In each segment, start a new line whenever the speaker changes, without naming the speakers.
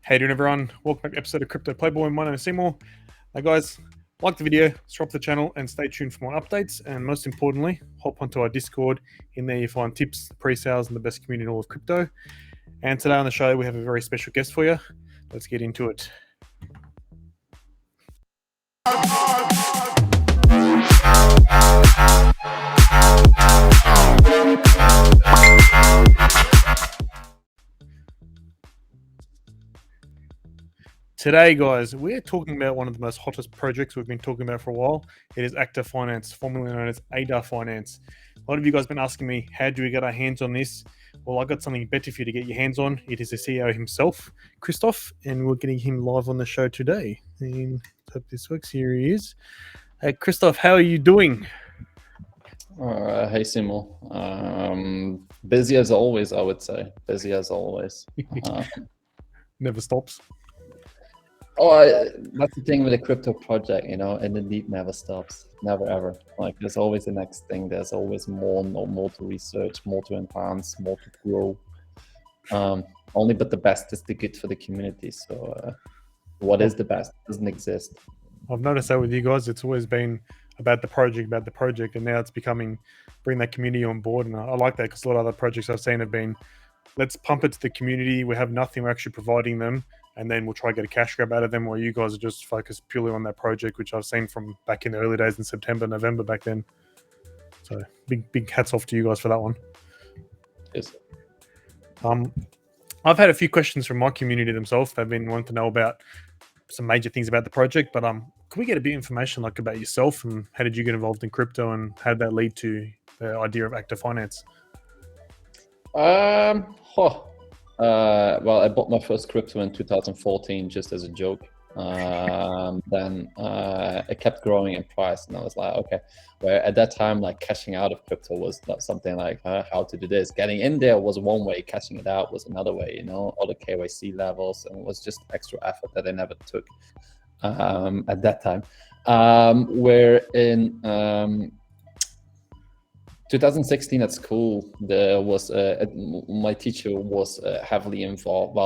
How you doing, everyone? Welcome back to episode of Krypto Playboy. My name is Seymour. Now, guys, like the video, subscribe to the channel, and stay tuned for more updates. And most importantly, hop onto our Discord. In there, you find tips, pre-sales, and the best community in all of crypto. And today on the show, we have a very special guest for you. Let's get into it. Today, guys, we're talking about one of the most hottest projects we've been talking about for a while. It is Acta Finance, formerly known as ADA Finance. A lot of you guys have been asking me, how do we get our hands on this? Well, I got something better for you to get your hands on. It is the CEO himself, Christoph, and we're getting him live on the show today. And hope this works. Here he is. Hey, Christoph, how are you doing?
Hey, Simo. Busy as always, I would say. Busy as always.
Never stops.
That's the thing with a crypto project, and the need never stops. Never, ever. Like, there's always the next thing. There's always more to research, more to enhance, more to grow. But the best is the good for the community. So what is the best? It doesn't exist.
I've noticed that with you guys. It's always been about the project, and now it's becoming bring that community on board. And I like that because a lot of other projects I've seen have been, let's pump it to the community. We have nothing. We're actually providing them. And then we'll try to get a cash grab out of them, while you guys are just focused purely on that project, which I've seen from back in the early days in September, November back then. So big hats off to you guys for that one.
Yes.
I've had a few questions from my community themselves. They've been wanting to know about some major things about the project, but can we get a bit of information about yourself and how did you get involved in crypto and how did that lead to the idea of Acta Finance?
Well, I bought my first crypto in 2014 just as a joke. Then it kept growing in price, and I was like, okay. Where at that time, cashing out of crypto was not something like how to do this. Getting in there was one way, cashing it out was another way. All the KYC levels, and it was just extra effort that I never took at that time. Where in 2016 at school, there was my teacher was heavily involved,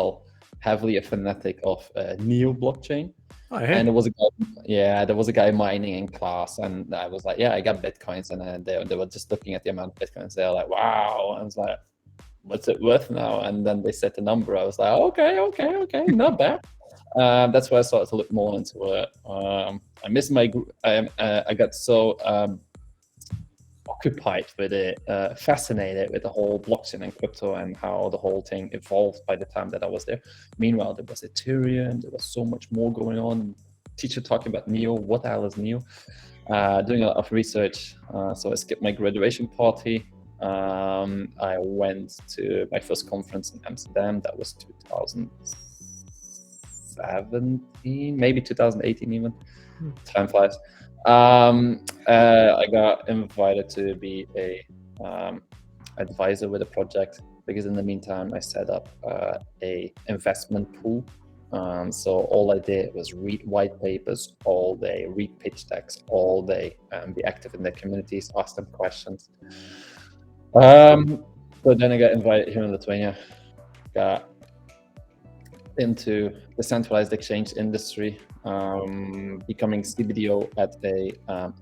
heavily a fanatic of Neo blockchain.
Oh, yeah.
And there was a guy mining in class, and I was like, yeah, I got Bitcoins, and they were just looking at the amount of Bitcoins. They're like, wow. I was like, what's it worth now? And then they said the number. I was like, okay, not bad. That's why I started to look more into it. I missed my group. I got so occupied with it, fascinated with the whole blockchain and crypto and how the whole thing evolved by the time that I was there. Meanwhile, there was Ethereum, there was so much more going on. Teacher talking about Neo, what the hell is Neo? Doing a lot of research, so I skipped my graduation party. I went to my first conference in Amsterdam. That was 2017, maybe 2018 even. Time flies. I got invited to be a advisor with a project, because in the meantime I set up a investment pool. So all I did was read white papers all day, read pitch decks all day, and be active in the communities, ask them questions. But then I got invited here in Lithuania, got into the centralized exchange industry, becoming CBDO at a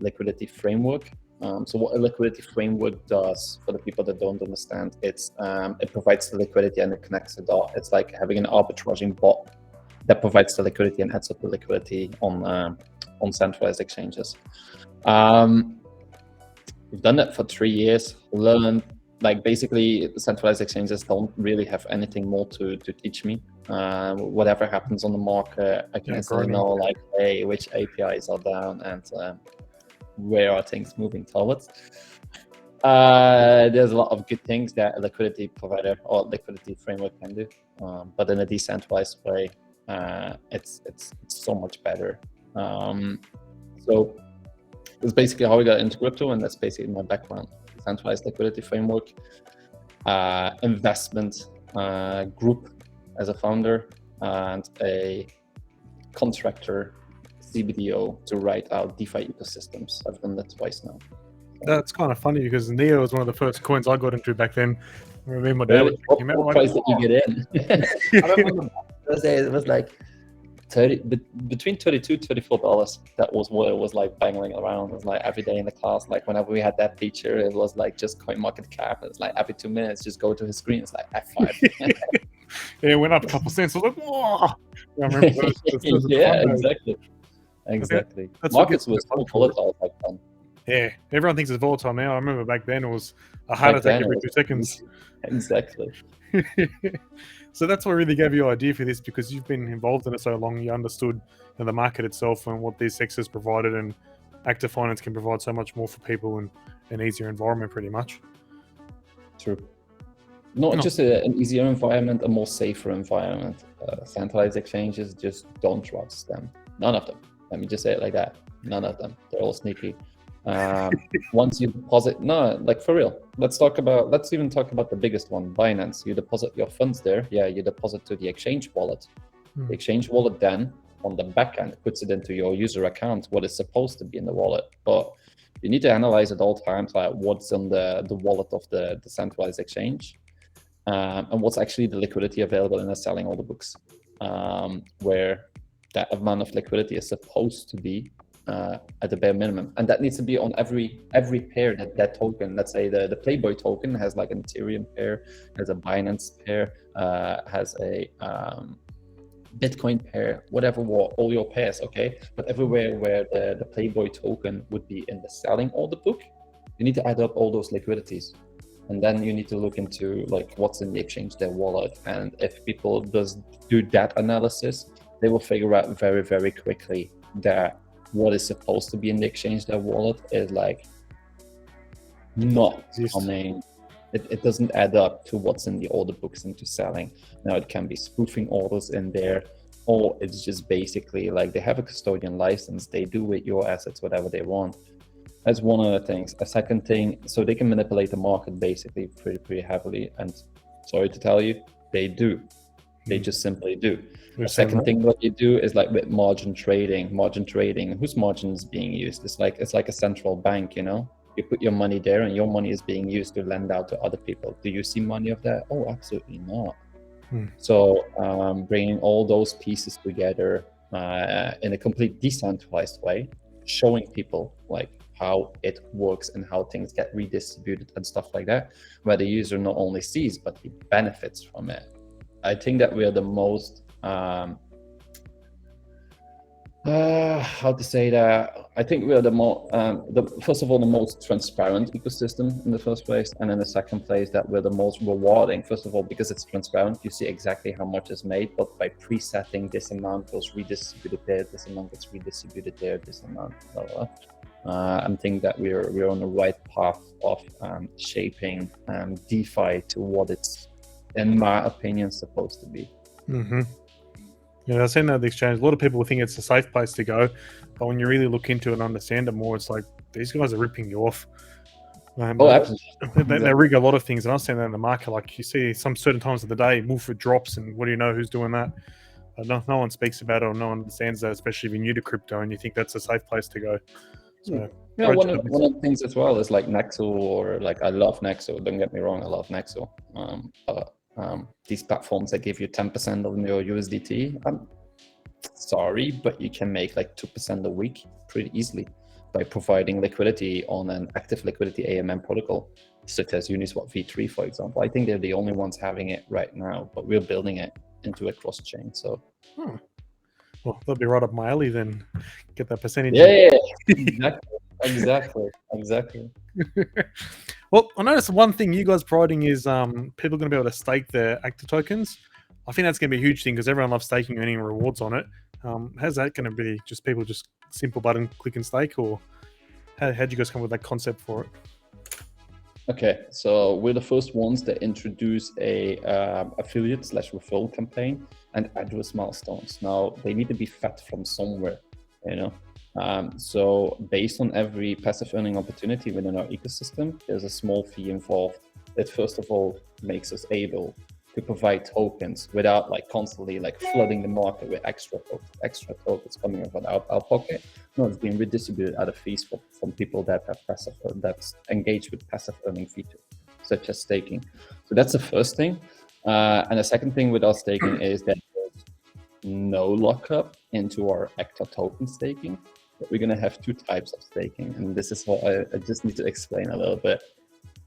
liquidity framework. So what a liquidity framework does, for the people that don't understand, it provides the liquidity and it connects the dot. It's like having an arbitraging bot that provides the liquidity and adds up the liquidity on centralized exchanges. We've done that for 3 years, learned, basically the centralized exchanges don't really have anything more to teach me. Whatever happens on the market, I can instantly know, hey, which APIs are down and where are things moving towards. There's a lot of good things that a liquidity provider or liquidity framework can do, but in a decentralized way, it's so much better. So that's basically how we got into crypto, and that's basically my background. Centralized liquidity framework, investment group as a founder, and a contractor CBDO to write out DeFi ecosystems. I've done that twice now.
That's kind of funny because Neo was one of the first coins I got into back then. I remember my dad was
what price did you get in?
I remember
first day it was like between $32-$34. That was what it was like banging around. It was like every day in the class, like whenever we had that feature, it was like just CoinMarketCap. It's like every 2 minutes, just go to his screen. It's like F5.
It went up a couple cents. I was like, whoa! I remember those
Yeah, exactly.
That's what
Markets were so volatile back then.
Yeah, everyone thinks it's volatile now. I remember back then it was a heart attack every 2 seconds.
Exactly.
So that's what really gave you an idea for this, because you've been involved in it so long. You understood the market itself and what these sectors provided, and Acta Finance can provide so much more for people in an easier environment, pretty much.
True. Not just an easier environment, a more safer environment. Centralized exchanges, just don't trust them. None of them. Let me just say it like that. None of them. They're all sneaky. Once you deposit, like for real, let's even talk about the biggest one, Binance. You deposit your funds there. Yeah, you deposit to the exchange wallet. The exchange wallet then on the back end puts it into your user account, what is supposed to be in the wallet. But you need to analyze at all times like what's on the wallet of the centralized exchange, and what's actually the liquidity available in the selling order books, where that amount of liquidity is supposed to be at the bare minimum, and that needs to be on every pair that token. Let's say the Playboy token has like an Ethereum pair, has a Binance pair, has a Bitcoin pair, whatever, all your pairs, okay? But everywhere where the Playboy token would be in the selling order book, you need to add up all those liquidities, and then you need to look into like what's in the exchange, their wallet, and if people do that analysis, they will figure out very, very quickly that what is supposed to be in the exchange, their wallet, is like not coming. It doesn't add up to what's in the order books into selling. Now it can be spoofing orders in there, or it's just basically like they have a custodian license. They do with your assets whatever they want. That's one of the things. A second thing, so they can manipulate the market basically pretty heavily. And sorry to tell you, they do. They just simply do. The second thing what you do is like with margin trading, whose margin is being used? It's like a central bank, you know? You put your money there and your money is being used to lend out to other people. Do you see money of that? Oh, absolutely not. So bringing all those pieces together in a complete decentralized way, showing people like how it works and how things get redistributed and stuff like that, where the user not only sees, but he benefits from it. I think that we are the most, how to say that? I think we are the more, first of all, the most transparent ecosystem in the first place. And in the second place, that we're the most rewarding. First of all, because it's transparent, you see exactly how much is made, but by presetting this amount goes redistributed there, this amount gets redistributed there, this amount, blah, blah, blah. I think that we're on the right path of shaping DeFi to what it's, in my opinion, supposed to be.
Yeah, I've seen that at the exchange. A lot of people think it's a safe place to go, but when you really look into it and understand it more, it's like these guys are ripping you off.
Absolutely.
They rig a lot of things, and I've seen that in the market. Like you see some certain times of the day, Wolford drops, and what do you know who's doing that? No one speaks about it, or no one understands that, especially if you're new to crypto and you think that's a safe place to go. So
yeah, one of the things as well is like Nexo, or like I love Nexo. Don't get me wrong, I love Nexo. These platforms that give you 10% of your USDT. I'm sorry, but you can make like 2% a week pretty easily by providing liquidity on an active liquidity AMM protocol, such as Uniswap V3, for example. I think they're the only ones having it right now, but we're building it into a cross chain. So.
Well, that'll be right up my alley then. Get that percentage.
Yeah, exactly.
Well, I noticed one thing you guys providing is people are going to be able to stake their Acta tokens. I think that's going to be a huge thing because everyone loves staking, earning rewards on it. How's that going to be? Just people just simple button click and stake, or how'd you guys come with that concept for it?
Okay, so we're the first ones that introduce a affiliate / referral campaign and address milestones. Now they need to be fed from somewhere, you know. So based on every passive earning opportunity within our ecosystem, there's a small fee involved that first of all makes us able to provide tokens without like constantly like flooding the market with extra tokens coming out of our pocket. No, it's being redistributed out of fees from people that have that's engaged with passive earning features such as staking. So that's the first thing. And the second thing with our staking is that no lockup into our Acta token staking, but we're going to have two types of staking. And this is what I just need to explain a little bit.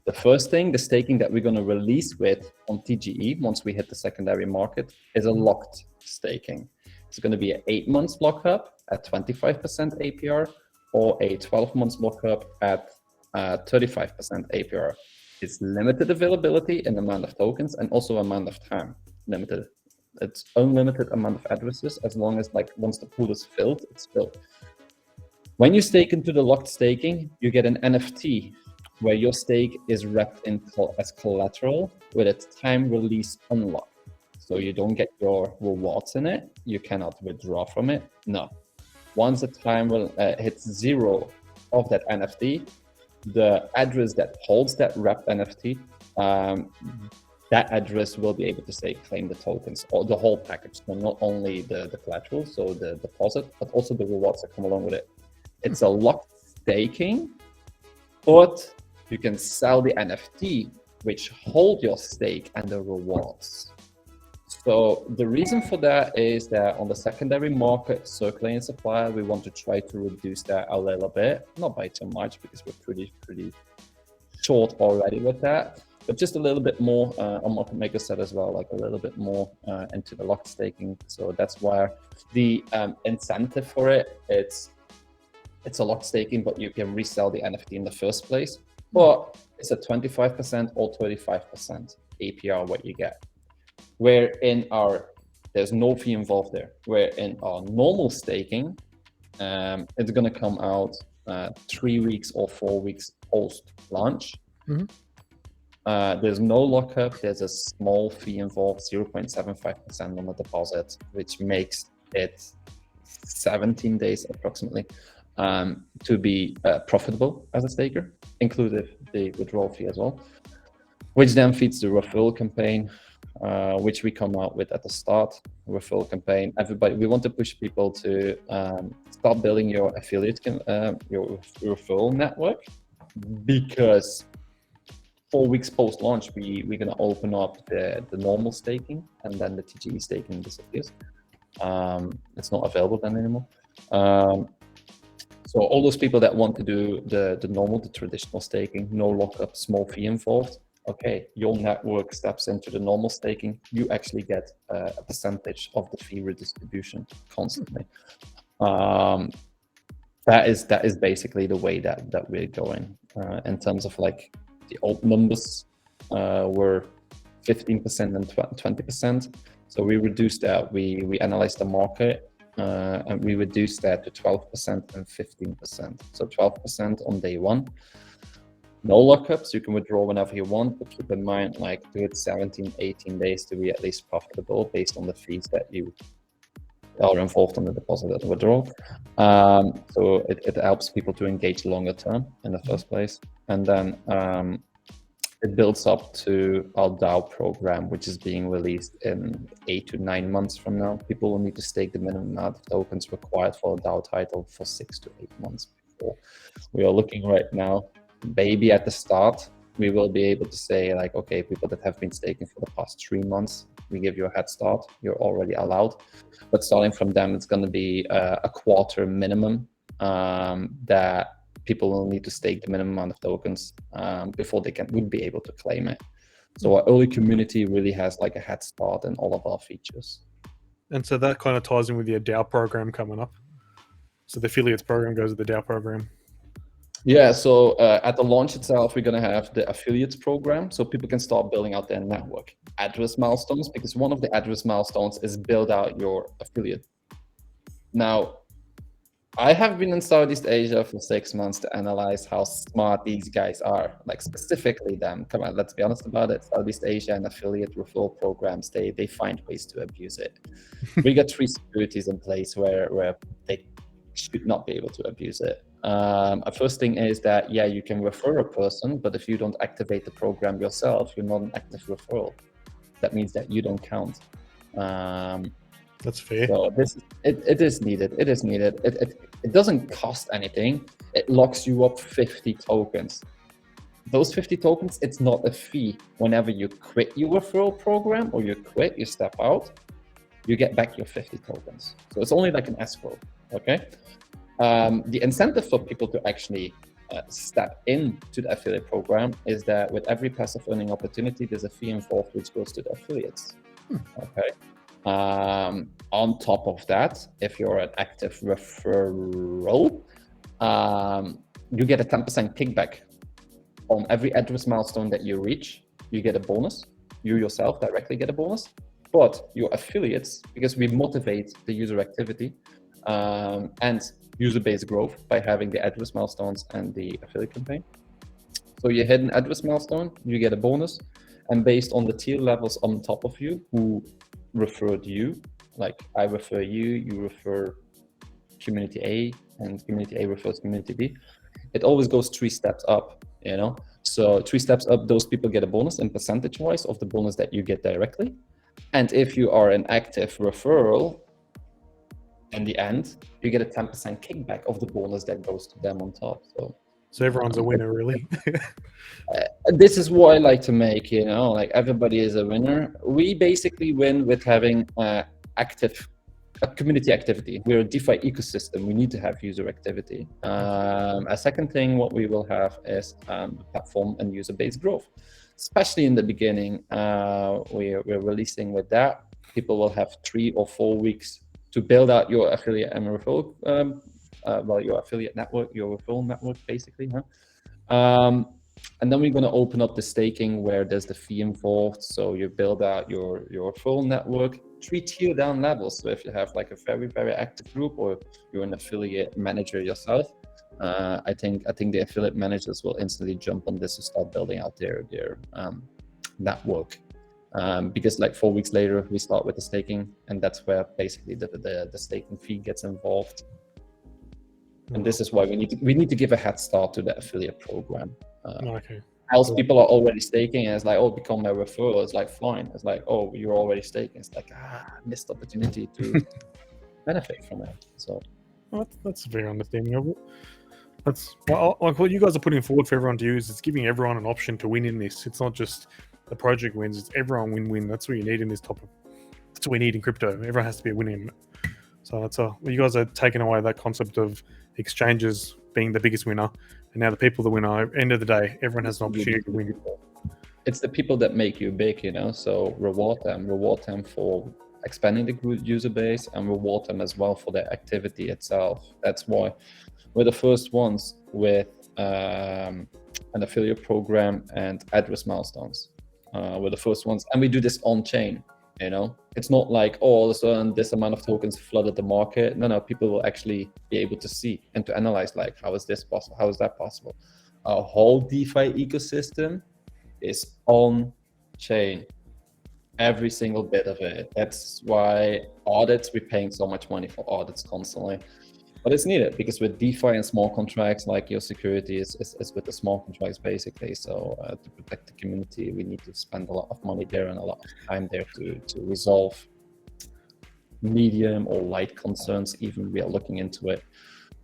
The first thing, the staking that we're going to release with on TGE once we hit the secondary market is a locked staking. It's going to be an 8 months lockup at 25% APR or a 12 months lockup at 35% APR. It's limited availability in amount of tokens and also amount of time. Limited. It's unlimited amount of addresses as long as like once the pool is filled, it's filled. When you stake into the locked staking, you get an NFT where your stake is wrapped in as collateral with its time release unlocked. So you don't get your rewards in it. You cannot withdraw from it. No. Once the time hits 0 of that NFT, the address that holds that wrapped NFT, that address will be able to say claim the tokens or the whole package. So not only the collateral, so the deposit, but also the rewards that come along with it. It's a locked staking, but you can sell the NFT which hold your stake and the rewards. So the reason for that is that on the secondary market, circulating supply, we want to try to reduce that a little bit, not by too much because we're pretty short already with that, but just a little bit more on market maker said as well, like a little bit more into the locked staking. So that's where the incentive for it, it's a locked staking, but you can resell the NFT in the first place. But it's a 25% or 35% APR what you get. Where in there's no fee involved there. Where in our normal staking, it's going to come out 3 weeks or 4 weeks post launch. There's no lockup. There's a small fee involved, 0.75% on the deposit, which makes it 17 days approximately to be profitable as a staker, inclusive the withdrawal fee as well, which then feeds the referral campaign, which we come out with at the start. Referral campaign. We want to push people to start building your affiliate, your referral network, because 4 weeks post launch, we're going to open up the normal staking, and then the TGE staking disappears. It's not available then anymore. So all those people that want to do the traditional staking, no lockup, small fee involved, okay, your network steps into the normal staking, you actually get a percentage of the fee redistribution constantly. That is basically the way that we're going. In terms of like the old numbers were 15% and 20%. So we reduced that. We analyzed the market and we reduced that to 12% and 15%. So 12% on day one. No lockups, you can withdraw whenever you want, but keep in mind, like, do it 17, 18 days to be at least profitable based on the fees that you are involved on the deposit and withdrawal. So it helps people to engage longer term in the first place. And then it builds up to our DAO program, which is being released in 8 to 9 months from now. People will need to stake the minimum amount of tokens required for a DAO title for 6 to 8 months before. We are looking right now, maybe at the start, we will be able to say, like, okay, people that have been staking for the past 3 months, we give you a head start, you're already allowed. But starting from them, it's going to be a quarter minimum that people will need to stake the minimum amount of tokens before they would be able to claim it. So our early community really has like a head start in all of our features.
And so that kind of ties in with your DAO program coming up. So the affiliates program goes with the DAO program.
Yeah, so at the launch itself, we're going to have the affiliates program, so people can start building out their network. Address milestones, because one of the address milestones is build out your affiliate. Now, I have been in Southeast Asia for 6 months to analyze how smart these guys are, like specifically them. Come on, let's be honest about it. Southeast Asia and affiliate referral programs, they find ways to abuse it. We got 3 securities in place where they should not be able to abuse it. First thing is that, yeah, you can refer a person, but if you don't activate the program yourself, you're not an active referral. That means that you don't count.
That's fair.
So it is needed. It is needed. It doesn't cost anything. It locks you up 50 tokens. Those 50 tokens, it's not a fee. Whenever you quit your referral program or you step out, you get back your 50 tokens. So it's only like an escrow, okay? The incentive for people to actually step into the affiliate program is that with every passive earning opportunity, there's a fee involved which goes to the affiliates, okay? On top of that, if you're an active referral, you get a 10% kickback on every address milestone that you reach. You get a bonus. You yourself directly get a bonus, but your affiliates, because we motivate the user activity and user base growth by having the address milestones and the affiliate campaign. So you hit an address milestone, you get a bonus, and based on the tier levels on top of you who referred you, like I refer you, you refer community A, and community A refers community B, it always goes 3 steps up, you know? So 3 steps up, those people get a bonus in percentage-wise of the bonus that you get directly. And if you are an active referral, in the end, you get a 10% kickback of the bonus that goes to them on top.
So everyone's a winner, really.
This is what I like to make, you know, like everybody is a winner. We basically win with having active community activity. We're a DeFi ecosystem. We need to have user activity. A second thing, what we will have is platform and user base growth. Especially in the beginning, we're releasing with that. People will have 3 or 4 weeks to build out your affiliate and referral, your affiliate network, your referral network, basically. And then we're going to open up the staking where there's the fee involved. So you build out your referral network, 3 tier down levels. So if you have like a very, very active group, or you're an affiliate manager yourself, I think the affiliate managers will instantly jump on this to start building out their network. Because like 4 weeks later, we start with the staking, and that's where basically the staking fee gets involved. And this is why we need to give a head start to the affiliate program.
Okay.
Else people are already staking, and it's like, oh, become my referral. It's like, fine. It's like, oh, you're already staking. It's like, missed opportunity to benefit from it. So
well, that's very understandable. That's like what you guys are putting forward for everyone to use. It's giving everyone an option to win in this. It's not just the project wins; it's everyone win-win. That's what you need in this topic. That's what we need in crypto. Everyone has to be winning. So that's you guys are taking away that concept of exchanges being the biggest winner, and now the people that win are. End of the day, everyone has an opportunity to win.
It's the people that make you big, you know. So reward them for expanding the user base, and reward them as well for their activity itself. That's why we're the first ones with an affiliate program and address milestones. We're the first ones, and we do this on chain. You know, it's not like, oh, all of a sudden this amount of tokens flooded the market. No, people will actually be able to see and to analyze, like, how is this possible? How is that possible? Our whole DeFi ecosystem is on chain, every single bit of it. That's why audits, we're paying so much money for audits constantly. But it's needed because with DeFi and smart contracts, like your security is with the smart contracts basically. So to protect the community, we need to spend a lot of money there and a lot of time there to resolve medium or light concerns. Even we are looking into it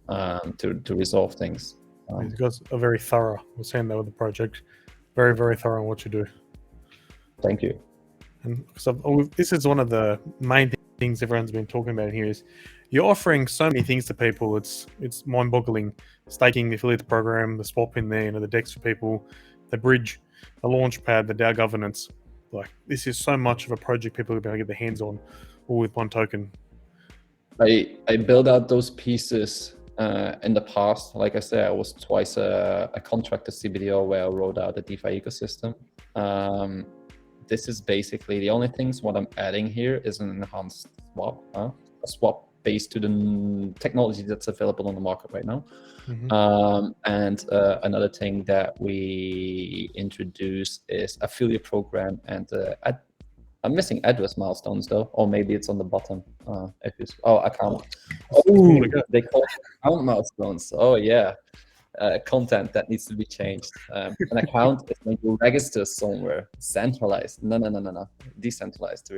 to resolve things.
You guys are very thorough. We're saying that with the project, very, very thorough in what you do.
Thank you.
And so this is one of the main things everyone's been talking about here is you're offering so many things to people. It's mind-boggling. Staking, the affiliate program, the swap in there, the DEX for people, the bridge, the launch pad, the DAO governance. Like, this is so much of a project people are going to get their hands on, all with one token.
I built out those pieces in the past. Like I said, I was twice a contractor CBDO where I rolled out the DeFi ecosystem. This is basically the only things what I'm adding here is an enhanced swap, a swap based to the technology that's available on the market right now. And another thing that we introduce is affiliate program, and I'm missing address milestones though, or maybe it's on the bottom. If it's account. Oh, they call it account milestones. Oh yeah. Content that needs to be changed. An account is when you register somewhere. Centralized. No. Decentralized.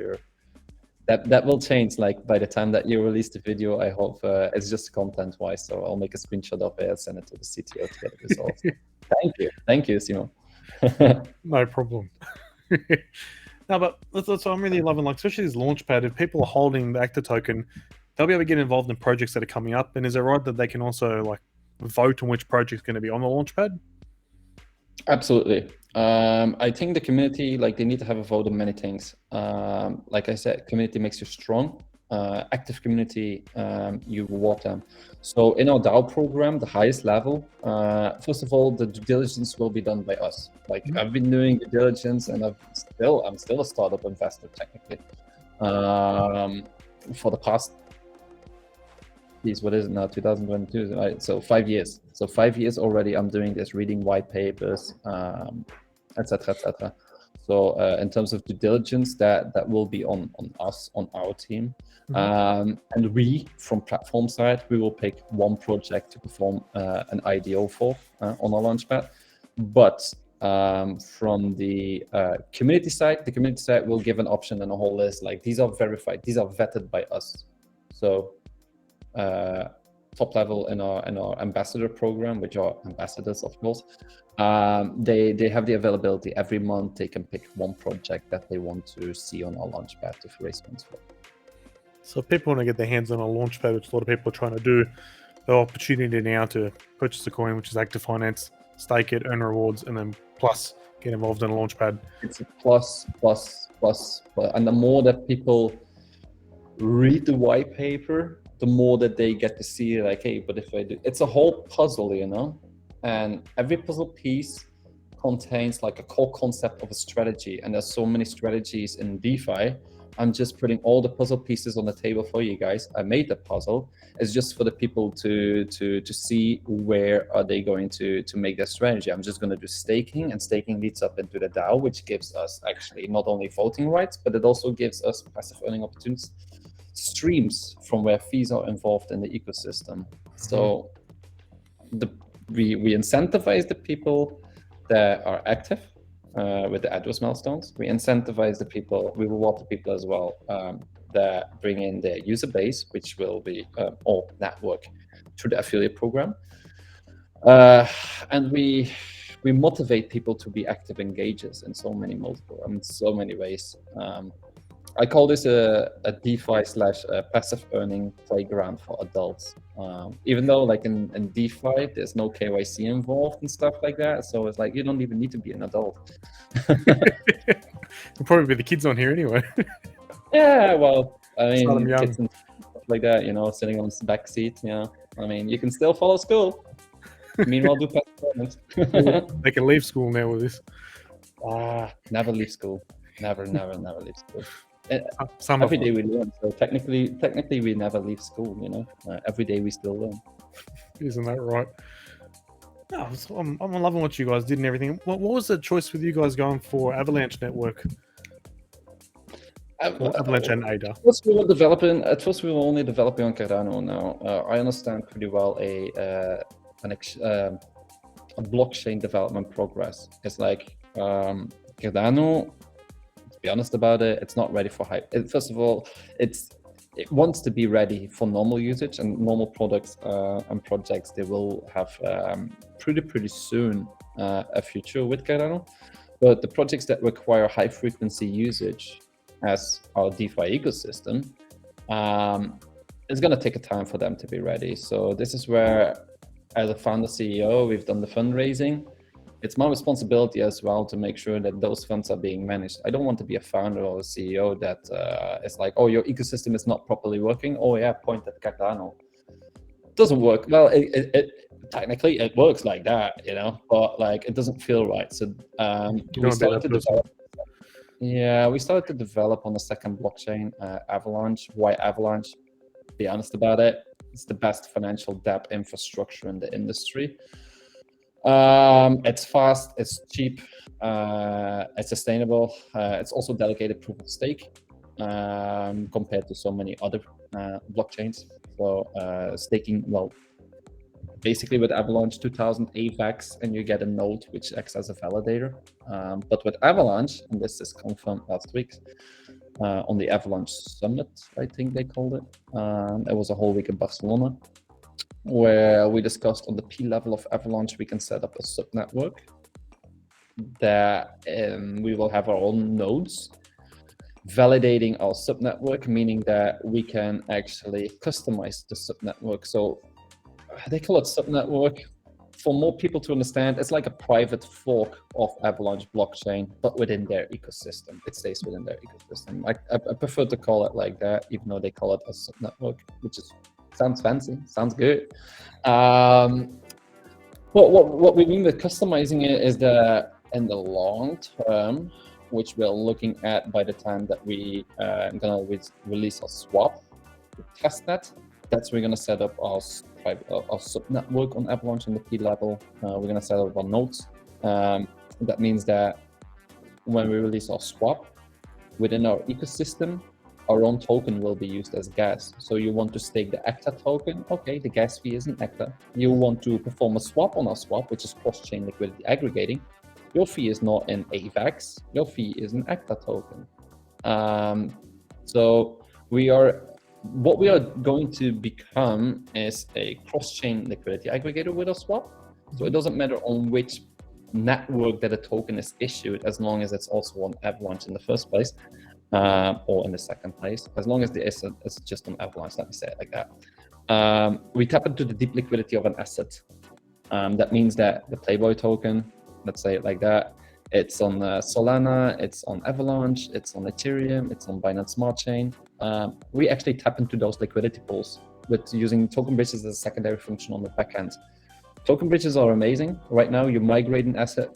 That will change. Like by the time that you release the video, I hope it's just content wise. So I'll make a screenshot of it and send it to the CTO to get it resolved. Thank you, Simon.
No problem. No, but that's what I'm really loving, like, especially this launchpad. If people are holding the Acta token, they'll be able to get involved in projects that are coming up. And is it right that they can also like vote on which project's going to be on the launchpad?
Absolutely. I think the community, like, they need to have a vote on many things. Like I said, community makes you strong. Active community, you reward them. So in our DAO program, the highest level, first of all, the due diligence will be done by us. Like, I've been doing due diligence, and I'm still a startup investor technically. For the past, what is it now, 2022, right? So 5 years. So 5 years already I'm doing this, reading white papers, etc., etc. So in terms of due diligence, that will be on us, on our team. And we, from platform side, we will pick one project to perform an IDO for on our launchpad. But from the community side, the community side will give an option and a whole list, like, these are verified, these are vetted by us. So top level in our ambassador program, which are ambassadors, of course, they have the availability every month. They can pick one project that they want to see on our launchpad to raise funds for.
So if people want to get their hands on a launchpad, which a lot of people are trying to do, the opportunity now to purchase a coin, which is Acta Finance, stake it, earn rewards, and then plus get involved in a launchpad.
It's a plus, and the more that people read the white paper, the more that they get to see, like, hey, but if I do, it's a whole puzzle, you know, and every puzzle piece contains like a core concept of a strategy, and there's so many strategies in DeFi. I'm just putting all the puzzle pieces on the table for you guys. I made the puzzle. It's just for the people to see where are they going to make their strategy. I'm just going to do staking, and staking leads up into the DAO, which gives us actually not only voting rights, but it also gives us passive earning opportunities, streams from where fees are involved in the ecosystem. So we incentivize the people that are active with the address milestones. We incentivize the people, we reward the people as well that bring in their user base, which will be or network through the affiliate program. And we motivate people to be active engagers in so many ways. I call this a DeFi / passive earning playground for adults. Even though, like, in DeFi, there's no KYC involved and stuff like that. So it's like, you don't even need to be an adult.
It'll probably be the kids on here anyway.
Yeah, well, I
Start 'em
mean,
young.
kids and stuff like that, you know, sitting on the back seat, you know. I mean, you can still follow school. Meanwhile, do passive earnings.
They can leave school now with this.
Never leave school. Never leave school.
Some
Every day we learn. So technically, we never leave school. You know, every day we still learn.
Isn't that right? No, I'm loving what you guys did and everything. What was the choice with you guys going for Avalanche Network? Avalanche and ADA.
At first, we were only developing on Cardano. Now, I understand pretty well a blockchain development progress. It's like Cardano. Be honest about it, it's not ready for hype. First of all, it wants to be ready for normal usage, and normal products and projects. They will have pretty soon a future with Cardano. But the projects that require high frequency usage, as our DeFi ecosystem, it's going to take a time for them to be ready. So this is where, as a founder CEO, we've done the fundraising. It's my responsibility as well to make sure that those funds are being managed. I don't want to be a founder or a CEO that is like, oh, your ecosystem is not properly working. Oh yeah, point at Cardano. It doesn't work. Well, it technically it works like that, you know, but like it doesn't feel right. So we started to develop. Yeah, we started to develop on the second blockchain, Avalanche. Why Avalanche? Be honest about it. It's the best financial debt infrastructure in the industry. It's fast, it's cheap, it's sustainable. It's also delegated proof of stake compared to so many other blockchains. So staking, well, basically with Avalanche 2000 AVAX, and you get a node which acts as a validator. But with Avalanche, and this is confirmed last week on the Avalanche Summit, I think they called it. It was a whole week in Barcelona, where we discussed on the P level of Avalanche, we can set up a subnetwork that we will have our own nodes, validating our subnetwork, meaning that we can actually customize the subnetwork. So they call it subnetwork. For more people to understand, it's like a private fork of Avalanche blockchain, but within their ecosystem. It stays within their ecosystem. I prefer to call it like that, even though they call it a subnetwork, which sounds fancy, sounds good. What we mean with customizing it is that in the long term, which we're looking at by the time that we are gonna release our swap, the testnet, that's where we're gonna set up our subnetwork on Avalanche on the P level. We're gonna set up our nodes. That means that when we release our swap, within our ecosystem, our own token will be used as gas. So you want to stake the Acta token, okay, the gas fee is an Acta. You want to perform a swap on our swap, which is cross-chain liquidity aggregating. Your fee is not in AVAX, your fee is an Acta token. So what we are going to become is a cross-chain liquidity aggregator with our swap. So it doesn't matter on which network that a token is issued, as long as it's also on Avalanche in the first place, or in the second place, as long as it's just on Avalanche, let me say it like that. We tap into the deep liquidity of an asset. That means that the Playboy token, let's say it like that, it's on Solana, it's on Avalanche, it's on Ethereum, it's on Binance Smart Chain. We actually tap into those liquidity pools with using token bridges as a secondary function on the backend. Token bridges are amazing. Right now, you migrate an asset,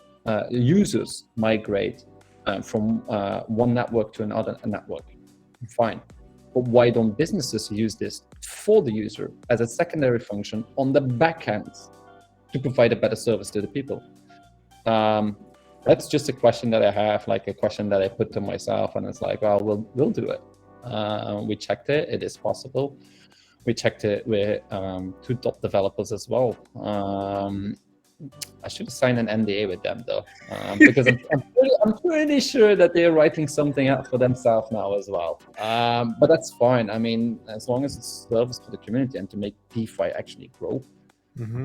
users migrate from one network to another network. Fine. But why don't businesses use this for the user as a secondary function on the backend to provide a better service to the people? That's just a question that I have, like a question that I put to myself, and it's like, well, we'll do it. We checked it. It is possible. We checked it with 2 top developers as well. I should sign an NDA with them though, because I'm pretty sure that they're writing something out for themselves now as well. But that's fine. I mean, as long as it's service for the community and to make DeFi actually grow,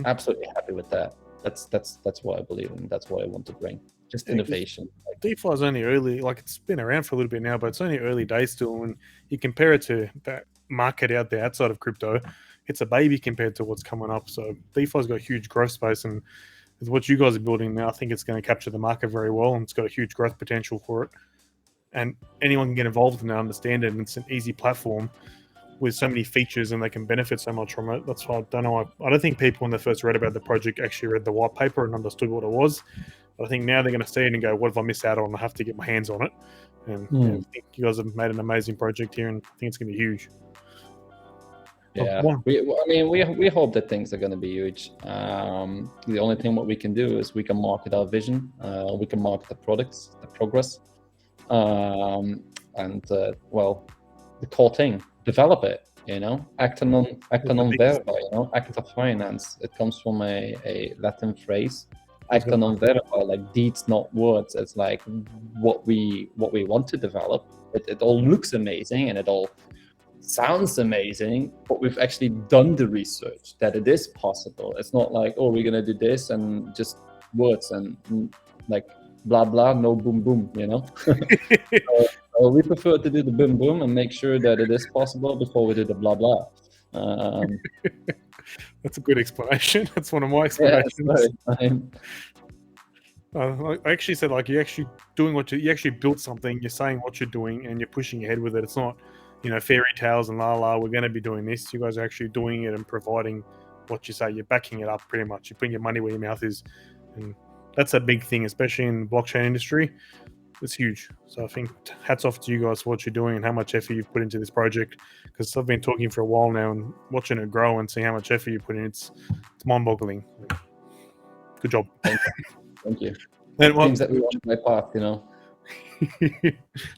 absolutely happy with that. That's what I believe in. That's what I want to bring. Just innovation.
DeFi is only early, like it's been around for a little bit now, but it's only early days still. When you compare it to that market out there outside of crypto, it's a baby compared to what's coming up. So DeFi's got a huge growth space, and with what you guys are building now, I think it's going to capture the market very well, and it's got a huge growth potential for it. And anyone can get involved and understand it, and it's an easy platform with so many features, and they can benefit so much from it. That's why I don't think people when they first read about the project actually read the white paper and understood what it was. But I think now they're going to see it and go, what if I miss out on? I have to get my hands on it. And I think you guys have made an amazing project here, and I think it's going to be huge.
Yeah, we hope that things are going to be huge. The only thing what we can do is we can market our vision, we can market the products, the progress, and well, the core thing, develop it. You know, acta non verba. You know, Acta Finance. It comes from a Latin phrase. Acta non verba, like deeds, not words. It's like what we want to develop. It all looks amazing and it all sounds amazing, but we've actually done the research that it is possible. It's not like, oh, we're gonna do this and just words and like blah blah, no boom boom, you know. So we prefer to do the boom boom and make sure that it is possible before we do the blah blah.
That's a good explanation. That's one of my explanations.
Yeah,
I actually said, like, you're actually doing you actually built something, you're saying what you're doing, and you're pushing ahead with it. It's not, you know, fairy tales and we're going to be doing this. You guys are actually doing it and providing what you say. You're backing it up pretty much. You're putting your money where your mouth is. And that's a big thing, especially in the blockchain industry. It's huge. So I think hats off to you guys for what you're doing and how much effort you've put into this project. Because I've been talking for a while now and watching it grow and seeing how much effort you put in. It's mind-boggling. Good job.
Thank you.
And
things that we want to path, you know.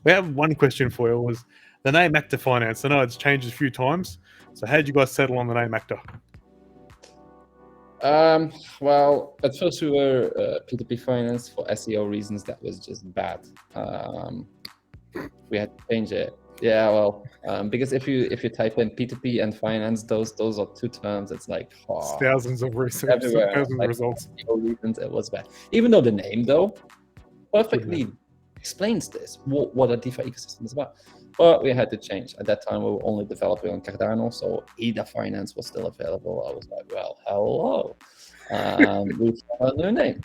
We have one question for you. Was the name Acta Finance? I know it's changed a few times. So how did you guys settle on the name Acta?
Well, at first we were P2P Finance for SEO reasons. That was just bad. We had to change it. Yeah, well, because if you type in P2P and finance, those are 2 terms. It's like
thousands of results.
Everywhere.
Thousands of results.
SEO reasons, it was bad. Even though the name though perfectly explains this, what a DeFi ecosystem is about. But we had to change. At that time, we were only developing on Cardano, so Acta Finance was still available. I was like, well, hello. We found a new name.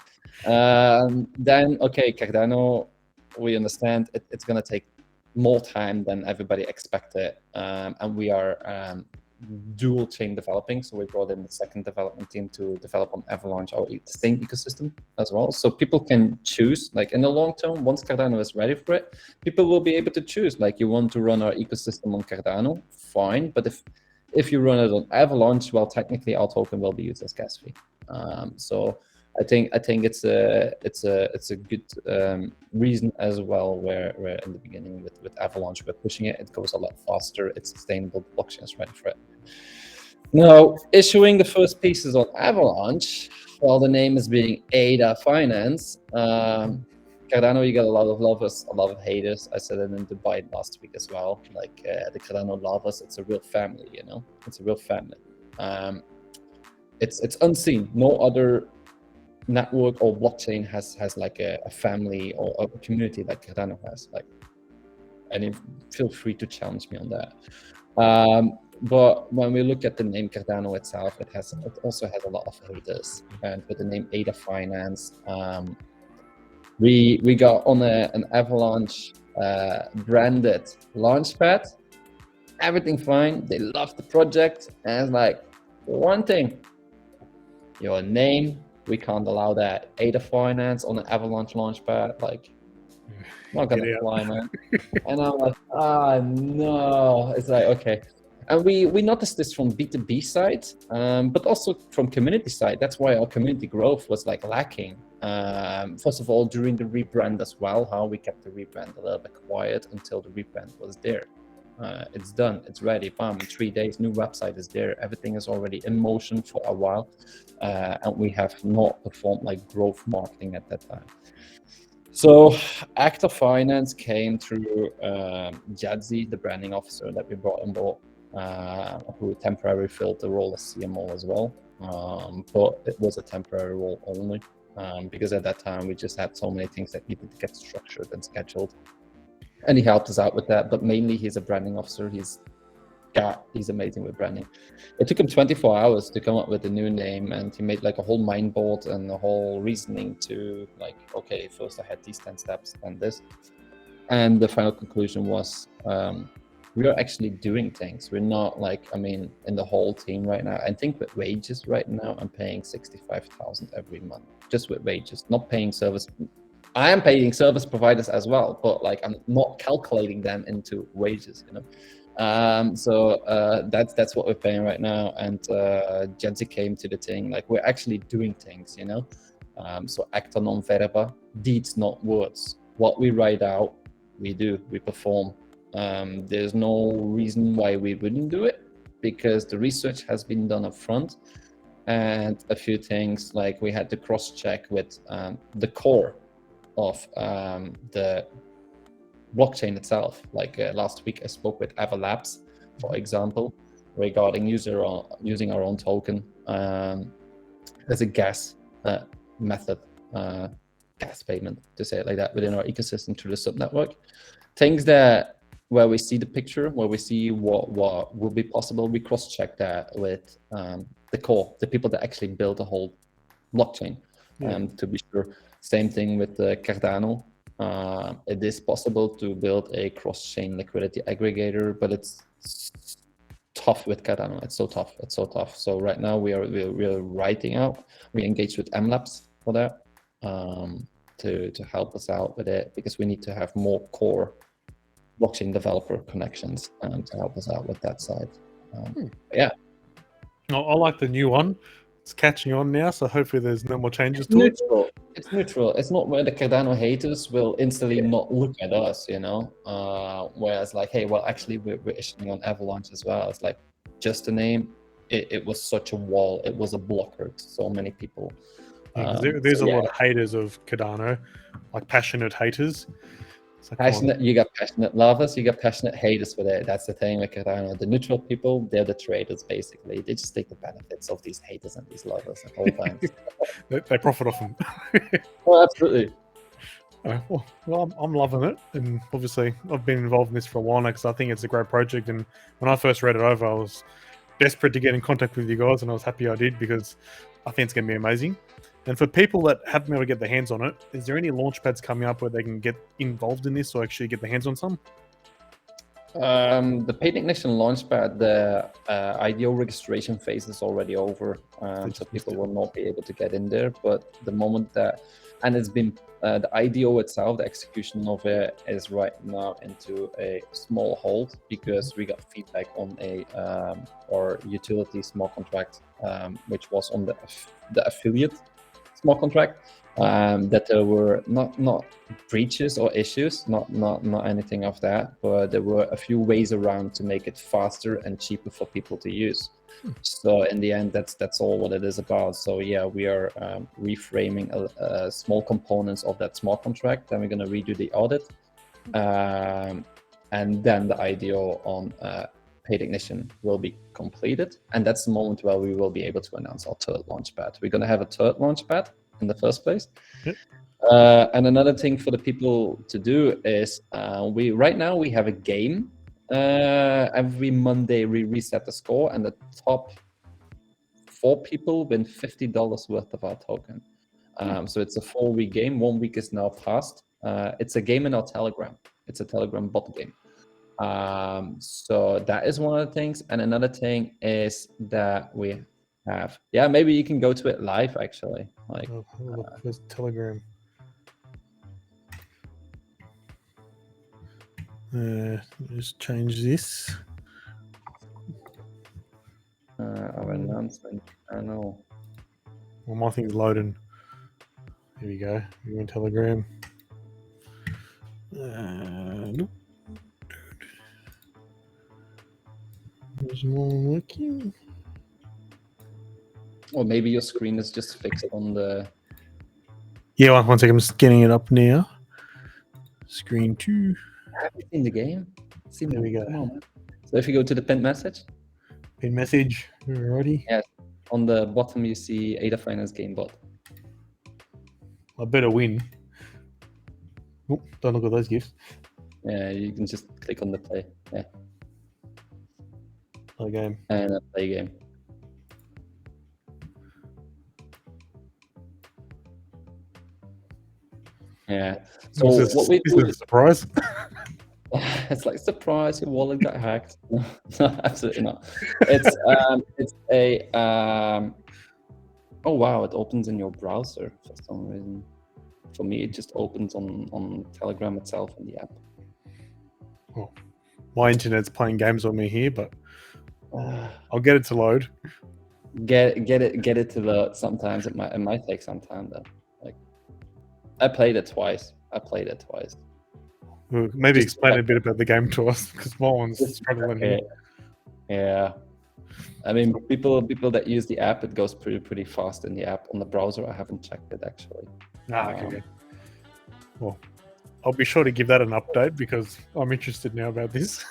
Then, okay, Cardano, we understand it's going to take more time than everybody expected. And we are dual chain developing. So we brought in the second development team to develop on Avalanche, our same ecosystem as well. So people can choose, like in the long term, once Cardano is ready for it, people will be able to choose, like you want to run our ecosystem on Cardano, fine. But if you run it on Avalanche, well, technically our token will be used as gas fee. So I think it's a good reason as well, where in the beginning with Avalanche we're pushing it. It goes a lot faster. It's sustainable. The blockchain is ready for it. Now issuing the first pieces on Avalanche, while the name is being Acta Finance, Cardano, you got a lot of lovers, a lot of haters. I said it in Dubai last week as well. Like the Cardano lovers, it's a real family. You know, it's a real family. It's unseen. No other network or blockchain has like a family or a community like Cardano has. Like, and feel free to challenge me on that. But when we look at the name Cardano itself, it also has a lot of haters. And with the name Acta Finance, we got on an Avalanche branded launchpad. Everything fine. They love the project, and it's like one thing: your name. We can't allow that. Acta Finance on an Avalanche launchpad, like, not gonna fly, man. And I'm like, no. It's like, okay. And we noticed this from B2B side, but also from community side. That's why our community growth was like lacking. First of all, during the rebrand as well, how we kept the rebrand a little bit quiet until the rebrand was there. It's done, it's ready, bam, in 3 days, new website is there, everything is already in motion for a while, and we have not performed like growth marketing at that time. So Acta Finance came through Jadzi, the branding officer that we brought on board, who temporarily filled the role as CMO as well, but it was a temporary role only, because at that time we just had so many things that needed to get structured and scheduled. And he helped us out with that, but mainly he's a branding officer. He's amazing with branding. It took him 24 hours to come up with a new name, and he made like a whole mind board and a whole reasoning to like, okay, first I had these 10 steps and this. And the final conclusion was, we are actually doing things. We're not like, I mean, in the whole team right now, I think with wages right now, I'm paying 65,000 every month, just with wages, not paying service. I am paying service providers as well, but like I'm not calculating them into wages, you know. So that's what we're paying right now. And Jensi came to the thing, like we're actually doing things, you know. So acta non verba, deeds not words. What we write out, we do, we perform. There's no reason why we wouldn't do it, because the research has been done up front. And a few things, like we had to cross-check with the core of the blockchain itself. Like last week I spoke with Avalanche, for example, regarding using our own token as a gas method, gas payment, to say it like that, within our ecosystem through the subnetwork. Things that where we see the picture, where we see what will be possible, we cross-check that with the core, the people that actually build the whole blockchain, to be sure. Same thing with Cardano. It is possible to build a cross-chain liquidity aggregator, but it's tough with Cardano. It's so tough. It's so tough. So right now we are writing out. We engaged with MLabs for that, to help us out with it, because we need to have more core blockchain developer connections to help us out with that side. Yeah.
I like the new one. It's catching on now, so hopefully there's no more changes to
neutral. It. It's neutral. It's not where the Cardano haters will instantly not look at us, you know. Whereas like, hey, well, actually we're issuing on Avalanche as well. It's like just a name. It was such a wall. It was a blocker to so many people.
There's a lot of haters of Cardano, like passionate haters. Like,
passionate, you got passionate lovers, you got passionate haters with it. That's the thing with Cardano. The neutral people, they're the traders basically. They just take the benefits of these haters and these lovers at all times.
They profit off them.
Oh, absolutely.
Well, I'm loving it, and obviously I've been involved in this for a while now because I think it's a great project. And when I first read it over, I was desperate to get in contact with you guys, and I was happy I did because I think it's going to be amazing. And for people that haven't been able to get their hands on it, is there any launch pads coming up where they can get involved in this or actually get their hands on some?
The paid ignition launchpad, the IDO registration phase is already over, so people will not be able to get in there. But the moment that, and it's been the IDO itself, the execution of it is right now into a small hold because we got feedback on a or utility small contract, which was on the affiliate small contract. That there were not breaches or issues, not anything of that, but there were a few ways around to make it faster and cheaper for people to use. So in the end, that's all what it is about. So yeah, we are reframing small components of that small contract. Then we're going to redo the audit, and then the IDO on paid ignition will be completed, and that's the moment where we will be able to announce our third launchpad. We're going to have a third launchpad in the first place.
Yep.
And another thing for the people to do is right now we have a game. Every Monday we reset the score, and the top 4 people win $50 worth of our token. So it's a 4-week game. 1 week is now past. It's a game in our Telegram. It's a Telegram bot game. So that is one of the things. And another thing is that we have, maybe you can go to it live actually. Like,
look, there's Telegram. Just change this.
Our announcement channel.
Well, my thing's loading. Here we go. You're in Telegram. Nope. There's more working.
Or maybe your screen is just fixed on the...
Yeah, one second. I'm just getting it up now. Screen 2.
Have you seen the game?
There we go.
Come on, man. So if you go to the pinned message.
Pinned message. Alrighty.
Yes. On the bottom, you see Acta Finance game bot.
I better win. Oh, don't look at those gifts.
Yeah, you can just click on the play. Yeah.
Play game.
And play game. Yeah. So what we do
is a surprise.
It's like, surprise, your wallet got hacked. No, absolutely not. It's a oh wow, it opens in your browser for some reason. For me, it just opens on Telegram itself in the app.
Well, my internet's playing games on me here, but I'll get it to load.
Get it to load. Sometimes it might take some time though. Like, I played it twice.
Well, maybe explain a bit about the game to us, because my one's struggling here.
Yeah. I mean, people that use the app, it goes pretty fast in the app. On the browser, I haven't checked it actually.
Okay. Well, I'll be sure to give that an update because I'm interested now about this.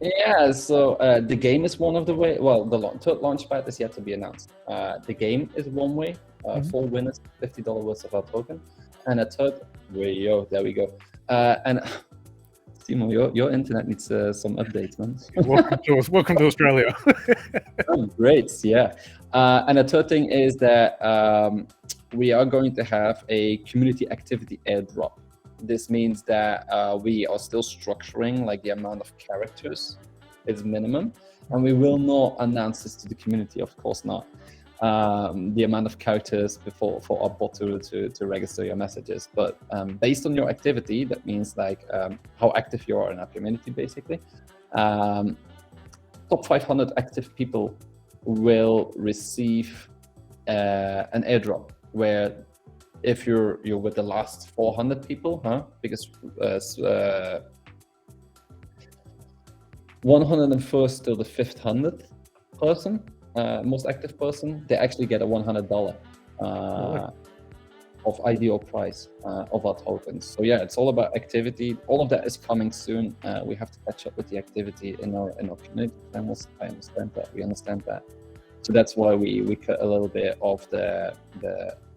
Yeah, so the game is one of the way. Well, the third launchpad is yet to be announced. The game is one way. 4 winners, $50 worth of our token, and a third way. There we go. And Simo, your internet needs some updates, man.
Welcome to Australia.
Oh, great, yeah. And the third thing is that we are going to have a community activity airdrop. This means that we are still structuring like the amount of characters is minimum, and we will not announce this to the community, of course not. The amount of characters for our bot to register your messages, but based on your activity, that means like how active you are in our community, basically. Top 500 active people will receive an airdrop, where if you're with the last 400 people, because 101st till the 500th person, most active person, they actually get a $100 of IDO price of our tokens. So yeah, it's all about activity. All of that is coming soon. We have to catch up with the activity in our community. I understand that. We understand that. So that's why we cut a little bit of the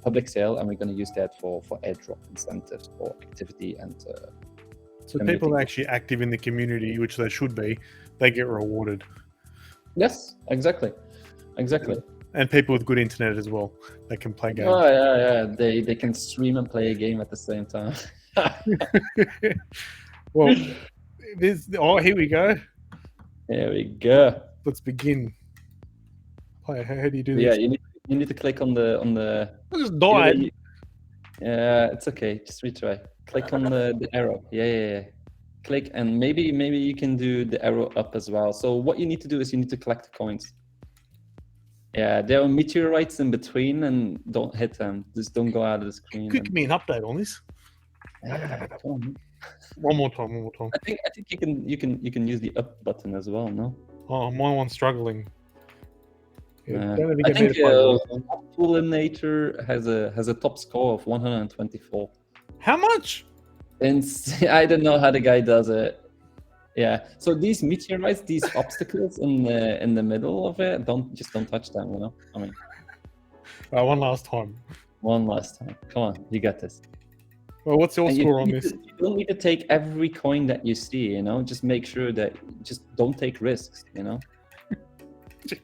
public sale, and we're going to use that for airdrop incentives for activity and.
So people are actually active in the community, which they should be, they get rewarded.
Yes, exactly.
And people with good internet as well, they can play games.
Oh yeah. They can stream and play a game at the same time.
Well, here we go.
There we go.
Let's begin. How do you do this?
Yeah, you need to click on the.
I just died.
Yeah, it's okay. Just retry. Click on the arrow. Yeah. Click, and maybe you can do the arrow up as well. So what you need to do is you need to collect coins. Yeah, there are meteorites in between, and don't hit them. Just don't go out of the screen.
Give me an update on this.
Yeah, come on.
One more time.
I think you can use the up button as well. No.
Oh, my one's struggling. Yeah,
I think Eliminator has a top score of 124.
How much?
And I don't know how the guy does it. Yeah. So these meteorites, these obstacles in the middle of it, don't touch them. You know. I mean.
One last time.
One last time. Come on, you got this.
Well, what's your score on this?
You don't need to take every coin that you see. You know, just make sure that just don't take risks. You know.
Do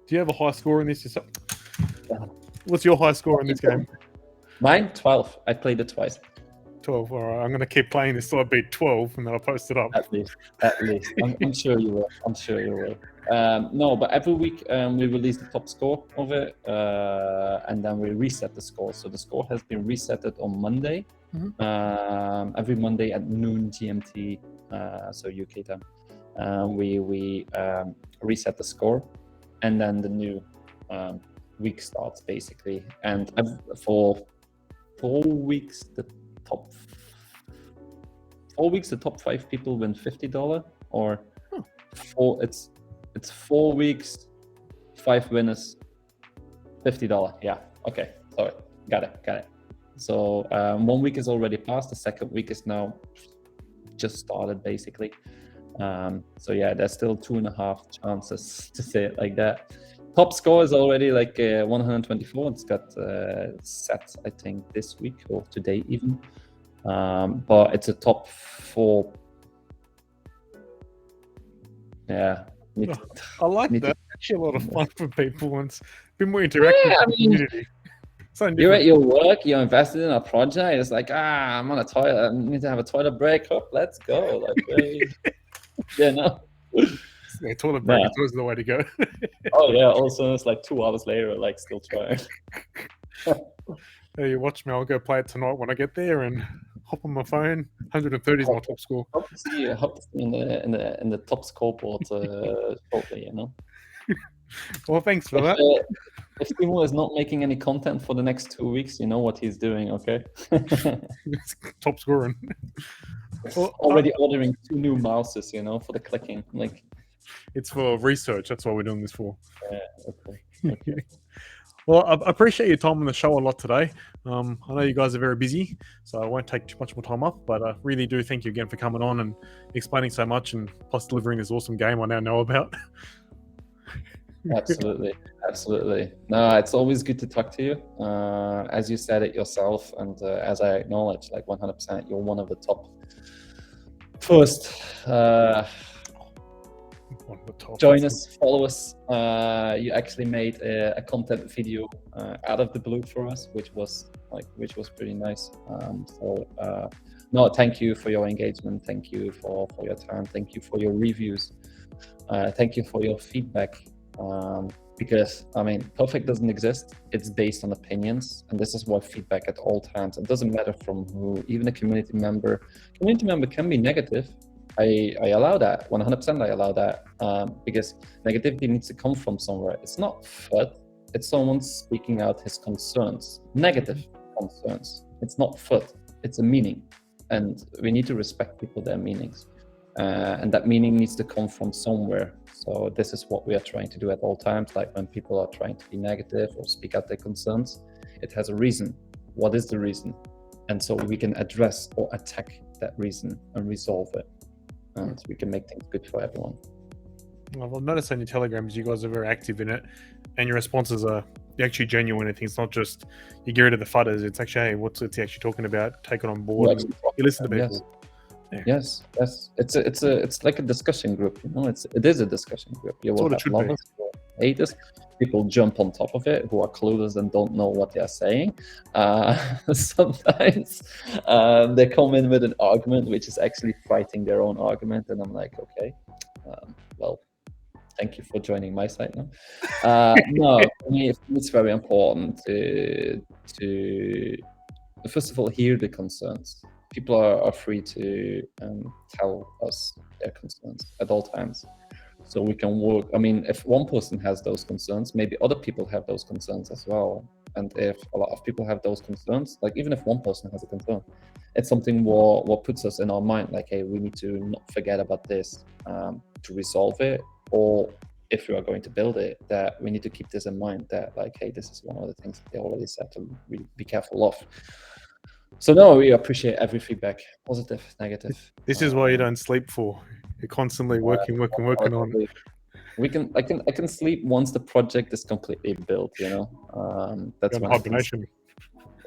you have a high score in this yourself? What's your high score in this game?
Mine, 12. I played it twice.
12. All right, I'm going to keep playing this till I beat 12, and then I'll post it up.
At least. I'm sure you will. No, but every week we release the top score of it, and then we reset the score. So the score has been resetted on Monday, every Monday at noon GMT, so UK time. We reset the score, and then the new week starts basically. And for 4 weeks, the top 5 people win $50, or it's 4 weeks, 5 winners, $50. Yeah. Okay. Sorry. Got it. So 1 week is already passed. The second week is now just started basically. So yeah, there's still 2.5 chances to say it like that. Top score is already like 124. It's got set, I think, this week or today even. But it's a top 4. Yeah.
I like that. Actually, a lot of fun for people, and it's a bit more interactive with the community.
You're at your work, you're invested in a project. It's like, I'm on a toilet. I need to have a toilet break. Oh, let's go. Like,
Yeah, toilet break is always the way to go.
Oh yeah. Also, it's like 2 hours later, like still trying.
Hey, you watch me. I'll go play it tonight when I get there and hop on my phone. 130 is my top score.
Hope to see you in the top scoreboard shortly. You know.
Well, thanks for that.
If Timo is not making any content for the next 2 weeks, you know what he's doing, okay?
Top scoring.
Well, already ordering 2 new mouses, you know, for the clicking. Like,
it's for research. That's what we're doing this for.
Yeah. Okay.
Well, I appreciate your time on the show a lot today. I know you guys are very busy, so I won't take too much more time up, but I really do thank you again for coming on and explaining so much, and plus delivering this awesome game I now know about.
Absolutely. No, it's always good to talk to you. As you said it yourself, and as I acknowledge, like 100%, you're one of the top first. Join us, follow us. You actually made a content video out of the blue for us, which was pretty nice. No, thank you for your engagement. Thank you for your time. Thank you for your reviews. Thank you for your feedback. Because I mean, perfect doesn't exist. It's based on opinions, and this is why feedback at all times. It doesn't matter from who, even a community member. Community member can be negative. I allow that 100%. I allow that because negativity needs to come from somewhere. It's not FUD. It's someone speaking out his concerns, negative concerns. It's not FUD. It's a meaning, and we need to respect people, their meanings, and that meaning needs to come from somewhere. So this is what we are trying to do at all times. Like when people are trying to be negative or speak out their concerns, it has a reason. What is the reason? And so we can address or attack that reason and resolve it. And so we can make things good for everyone.
Well, I've noticed on your telegrams, you guys are very active in it, and your responses are actually genuine. I think it's not just you get rid of the fudders. It's actually, hey, what's he actually talking about? Take it on board. You listen to people.
Yes. It's like a discussion group, you know. It is a discussion group. You will have lovers, you will have haters. People jump on top of it who are clueless and don't know what they are saying. Sometimes they come in with an argument which is actually fighting their own argument, and I'm like, okay, well, thank you for joining my side now. No, for me, it's very important to first of all hear the concerns. People are free to tell us their concerns at all times, so we can work. I mean, if one person has those concerns, maybe other people have those concerns as well. And if a lot of people have those concerns, like even if one person has a concern, it's something what puts us in our mind, like, hey, we need to not forget about this to resolve it. Or if we are going to build it, that we need to keep this in mind, that like, hey, this is one of the things that they already said to really be careful of. So no, we appreciate every feedback, positive, negative.
This is why you don't sleep for. You're constantly working on it.
I can sleep once the project is completely built, you know. That's when
hibernation.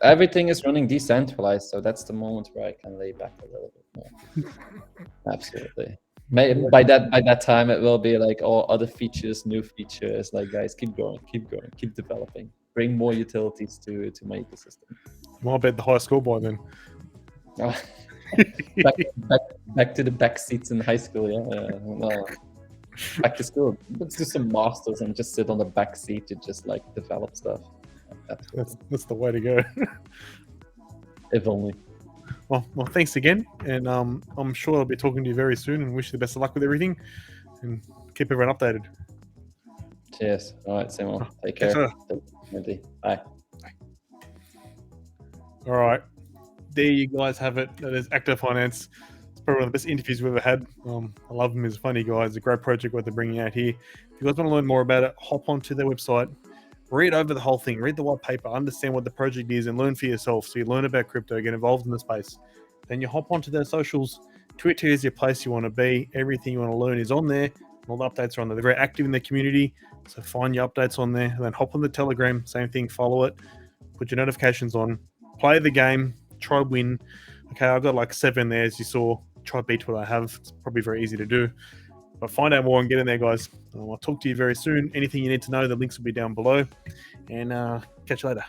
Everything is running decentralized, so that's the moment where I can lay back a little bit more. Absolutely. By that time, it will be like all other features, new features. Like, guys, keep going, keep developing, bring more utilities to my ecosystem.
Well, I bet the high score by then.
back to the back seats in high school, yeah. No. Back to school. Let's do some masters and just sit on the back seat to just like develop stuff.
That's the way to go.
If only.
Well, thanks again, and I'm sure I'll be talking to you very soon, and wish you the best of luck with everything, and keep everyone updated.
Cheers. All right, Simon. Take care. Bye.
All right, there you guys have it. That is Acta Finance. It's probably one of the best interviews we've ever had. I love him. He's a funny guy. It's a great project what they're bringing out here. If you guys want to learn more about it, hop onto their website, read over the whole thing, read the white paper, understand what the project is, and learn for yourself. So you learn about crypto, get involved in the space. Then you hop onto their socials. Twitter is your place you want to be. Everything you want to learn is on there. All the updates are on there. They're very active in the community, so find your updates on there. And then hop on the Telegram. Same thing. Follow it. Put your notifications on. Play the game. Try win. Okay, I've got like 7 there, as you saw. Try beat what I have. It's probably very easy to do. But find out more and get in there, guys. I'll talk to you very soon. Anything you need to know, the links will be down below. And catch you later.